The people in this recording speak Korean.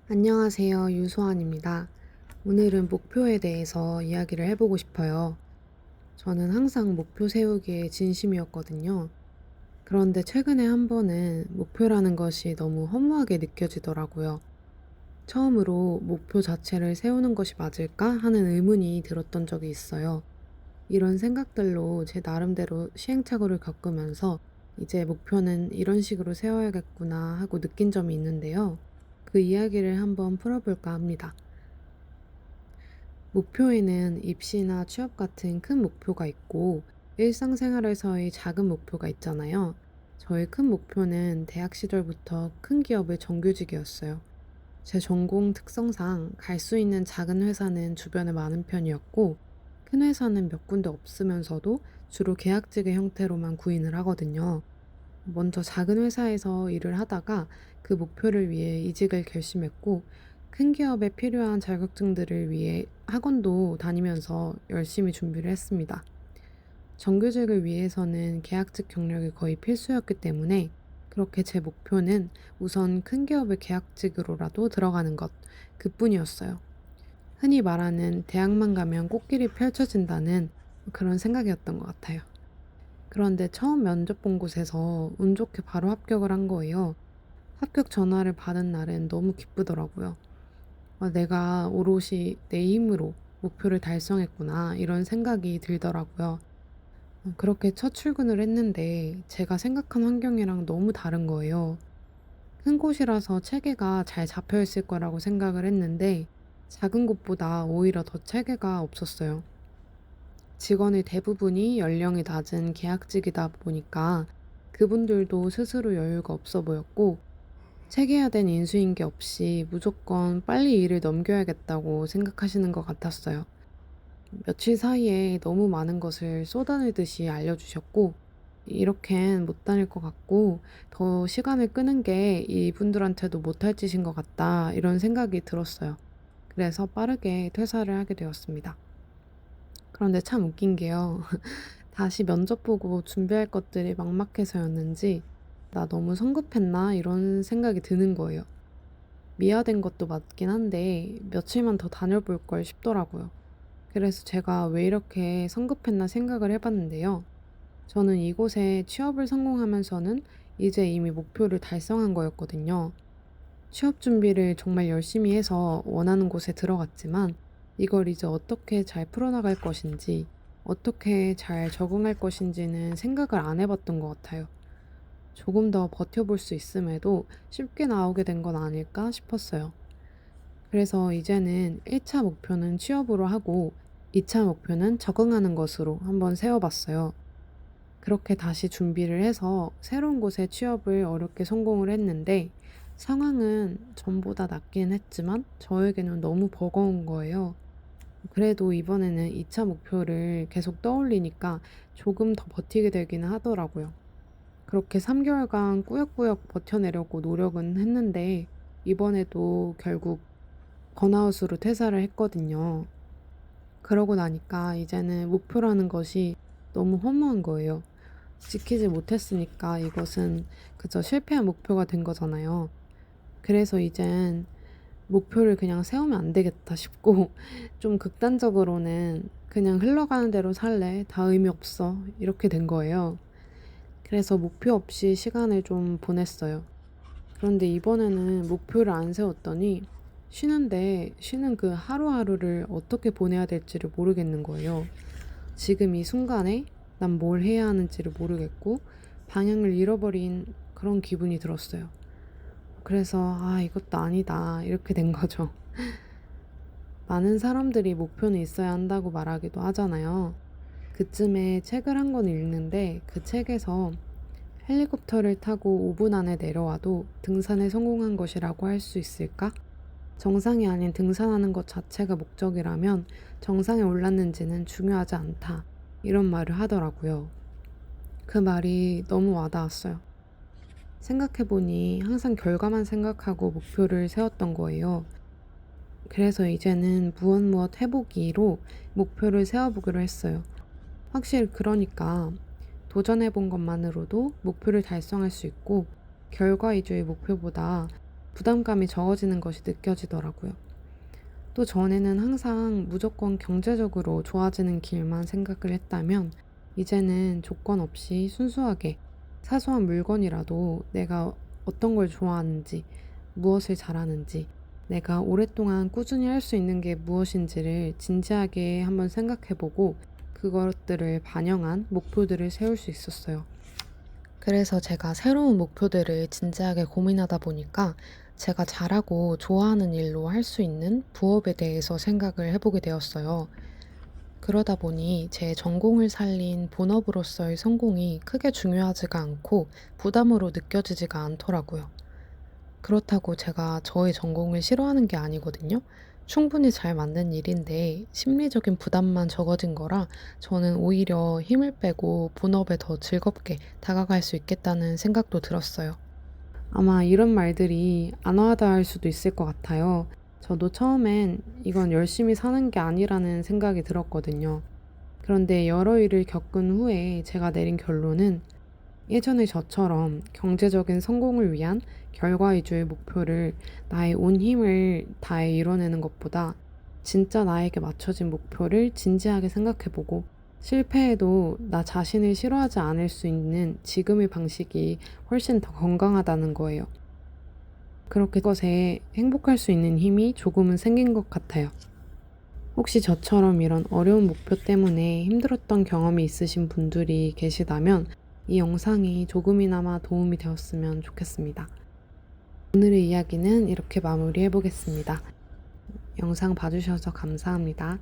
안녕하세요. 유소환입니다. 오늘은 목표에 대해서 이야기를 해보고 싶어요. 저는 항상 목표 세우기에 진심이었거든요. 그런데 최근에 한 번은 목표라는 것이 너무 허무하게 느껴지더라고요. 처음으로 목표 자체를 세우는 것이 맞을까 하는 의문이 들었던 적이 있어요. 이런 생각들로 제 나름대로 시행착오를 겪으면서 이제 목표는 이런 식으로 세워야겠구나 하고 느낀 점이 있는데요. 그 이야기를 한번 풀어볼까 합니다. 목표에는 입시나 취업 같은 큰 목표가 있고 일상생활에서의 작은 목표가 있잖아요. 저의 큰 목표는 대학 시절부터 큰 기업의 정규직이었어요. 제 전공 특성상 갈 수 있는 작은 회사는 주변에 많은 편이었고 큰 회사는 몇 군데 없으면서도 주로 계약직의 형태로만 구인을 하거든요. 먼저 작은 회사에서 일을 하다가 그 목표를 위해 이직을 결심했고 큰 기업에 필요한 자격증들을 위해 학원도 다니면서 열심히 준비를 했습니다. 정규직을 위해서는 계약직 경력이 거의 필수였기 때문에 그렇게 제 목표는 우선 큰 기업의 계약직으로라도 들어가는 것, 그뿐이었어요. 흔히 말하는 대학만 가면 꽃길이 펼쳐진다는 그런 생각이었던 것 같아요. 그런데 처음 면접 본 곳에서 운 좋게 바로 합격을 한 거예요. 합격 전화를 받은 날은 너무 기쁘더라고요. 내가 오롯이 내 힘으로 목표를 달성했구나, 이런 생각이 들더라고요. 그렇게 첫 출근을 했는데 제가 생각한 환경이랑 너무 다른 거예요. 큰 곳이라서 체계가 잘 잡혀 있을 거라고 생각을 했는데 작은 곳보다 오히려 더 체계가 없었어요. 직원의 대부분이 연령이 낮은 계약직이다 보니까 그분들도 스스로 여유가 없어 보였고 체계화된 인수인계 없이 무조건 빨리 일을 넘겨야겠다고 생각하시는 것 같았어요. 며칠 사이에 너무 많은 것을 쏟아내듯이 알려주셨고 이렇게는 못 다닐 것 같고 더 시간을 끄는 게 이분들한테도 못할 짓인 것 같다, 이런 생각이 들었어요. 그래서 빠르게 퇴사를 하게 되었습니다. 그런데 참 웃긴 게요. 다시 면접 보고 준비할 것들이 막막해서였는지 '나 너무 성급했나?' 이런 생각이 드는 거예요. 미화된 것도 맞긴 한데 며칠만 더 다녀볼 걸 싶더라고요. 그래서 제가 '왜 이렇게 성급했나?' 생각을 해 봤는데요. 저는 이곳에 취업을 성공하면서는 이제 이미 목표를 달성한 거였거든요. 취업 준비를 정말 열심히 해서 원하는 곳에 들어갔지만 이걸 이제 어떻게 잘 풀어나갈 것인지, 어떻게 잘 적응할 것인지는 생각을 안 해봤던 것 같아요. 조금 더 버텨볼 수 있음에도 쉽게 나오게 된 건 아닐까 싶었어요. 그래서 이제는 1차 목표는 취업으로 하고 2차 목표는 적응하는 것으로 한번 세워봤어요. 그렇게 다시 준비를 해서 새로운 곳에 취업을 어렵게 성공을 했는데 상황은 전보다 낫긴 했지만 저에게는 너무 버거운 거예요. 그래도 이번에는 2차 목표를 계속 떠올리니까 조금 더 버티게 되기는 하더라고요. 그렇게 3개월간 꾸역꾸역 버텨내려고 노력은 했는데 이번에도 결국 번아웃으로 퇴사를 했거든요. 그러고 나니까 이제는 목표라는 것이 너무 허무한 거예요. 지키지 못했으니까 이것은 그저 실패한 목표가 된 거잖아요. 그래서 이젠 목표를 그냥 세우면 안 되겠다 싶고 좀 극단적으로는 '그냥 흘러가는 대로 살래. 다 의미 없어.' 이렇게 된 거예요. 그래서 목표 없이 시간을 좀 보냈어요. 그런데 이번에는 목표를 안 세웠더니 쉬는데 쉬는 그 하루하루를 어떻게 보내야 될지를 모르겠는 거예요. 지금 이 순간에 난 뭘 해야 하는지를 모르겠고 방향을 잃어버린 그런 기분이 들었어요. 그래서 '아 이것도 아니다.' 이렇게 된 거죠. 많은 사람들이 목표는 있어야 한다고 말하기도 하잖아요. 그쯤에 책을 한 권 읽는데 그 책에서 헬리콥터를 타고 5분 안에 내려와도 등산에 성공한 것이라고 할 수 있을까? 정상이 아닌 등산하는 것 자체가 목적이라면 정상에 올랐는지는 중요하지 않다, 이런 말을 하더라고요. 그 말이 너무 와닿았어요. 생각해보니 항상 결과만 생각하고 목표를 세웠던 거예요. 그래서 이제는 무엇 무엇 해보기로 목표를 세워보기로 했어요. 확실히 그러니까 도전해본 것만으로도 목표를 달성할 수 있고 결과 위주의 목표보다 부담감이 적어지는 것이 느껴지더라고요. 또 전에는 항상 무조건 경제적으로 좋아지는 길만 생각을 했다면 이제는 조건 없이 순수하게 사소한 물건이라도 내가 어떤 걸 좋아하는지, 무엇을 잘하는지, 내가 오랫동안 꾸준히 할 수 있는 게 무엇인지를 진지하게 한번 생각해보고 그것들을 반영한 목표들을 세울 수 있었어요. 그래서 제가 새로운 목표들을 진지하게 고민하다 보니까 제가 잘하고 좋아하는 일로 할 수 있는 부업에 대해서 생각을 해보게 되었어요. 그러다 보니 제 전공을 살린 본업으로서의 성공이 크게 중요하지가 않고 부담으로 느껴지지가 않더라고요. 그렇다고 제가 저의 전공을 싫어하는 게 아니거든요. 충분히 잘 맞는 일인데 심리적인 부담만 적어진 거라 저는 오히려 힘을 빼고 본업에 더 즐겁게 다가갈 수 있겠다는 생각도 들었어요. 아마 이런 말들이 안 와닿을 수도 있을 것 같아요. 저도 처음엔 이건 열심히 사는 게 아니라는 생각이 들었거든요. 그런데 여러 일을 겪은 후에 제가 내린 결론은 예전의 저처럼 경제적인 성공을 위한 결과 위주의 목표를 나의 온 힘을 다해 이뤄내는 것보다 진짜 나에게 맞춰진 목표를 진지하게 생각해보고 실패해도 나 자신을 싫어하지 않을 수 있는 지금의 방식이 훨씬 더 건강하다는 거예요. 그렇게 그것에 행복할 수 있는 힘이 조금은 생긴 것 같아요. 혹시 저처럼 이런 어려운 목표 때문에 힘들었던 경험이 있으신 분들이 계시다면 이 영상이 조금이나마 도움이 되었으면 좋겠습니다. 오늘의 이야기는 이렇게 마무리해 보겠습니다. 영상 봐주셔서 감사합니다.